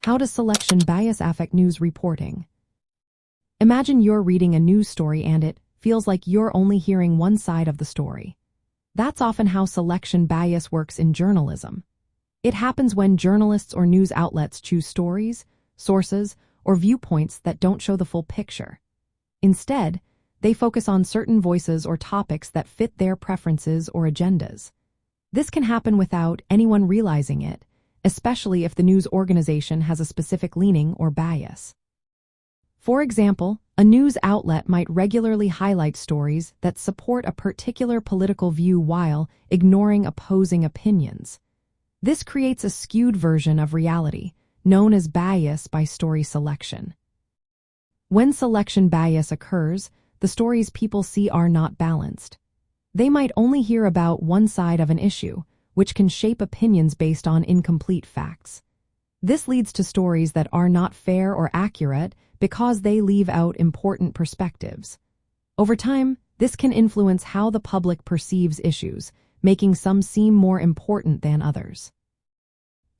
How does selection bias affect news reporting? Imagine you're reading a news story and it feels like you're only hearing one side of the story. That's often how selection bias works in journalism. It happens when journalists or news outlets choose stories, sources, or viewpoints that don't show the full picture. Instead, they focus on certain voices or topics that fit their preferences or agendas. This can happen without anyone realizing it, especially if the news organization has a specific leaning or bias. For example, a news outlet might regularly highlight stories that support a particular political view while ignoring opposing opinions. This creates a skewed version of reality, known as bias by story selection. When selection bias occurs, the stories people see are not balanced. They might only hear about one side of an issue, which can shape opinions based on incomplete facts. This leads to stories that are not fair or accurate because they leave out important perspectives. Over time, this can influence how the public perceives issues, making some seem more important than others.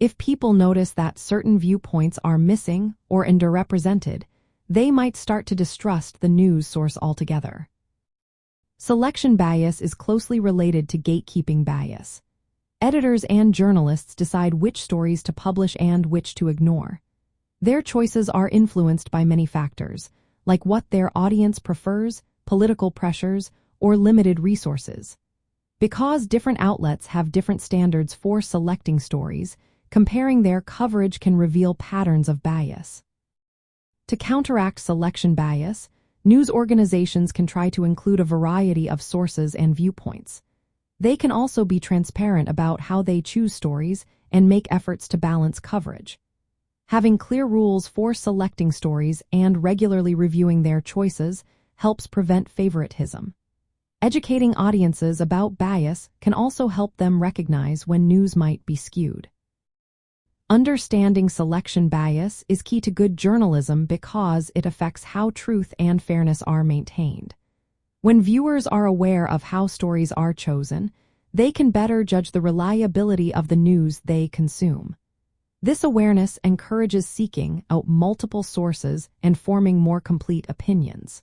If people notice that certain viewpoints are missing or underrepresented, they might start to distrust the news source altogether. Selection bias is closely related to gatekeeping bias. Editors and journalists decide which stories to publish and which to ignore. Their choices are influenced by many factors, like what their audience prefers, political pressures, or limited resources. Because different outlets have different standards for selecting stories, comparing their coverage can reveal patterns of bias. To counteract selection bias, news organizations can try to include a variety of sources and viewpoints. They can also be transparent about how they choose stories and make efforts to balance coverage. Having clear rules for selecting stories and regularly reviewing their choices helps prevent favoritism. Educating audiences about bias can also help them recognize when news might be skewed. Understanding selection bias is key to good journalism because it affects how truth and fairness are maintained. When viewers are aware of how stories are chosen, they can better judge the reliability of the news they consume. This awareness encourages seeking out multiple sources and forming more complete opinions.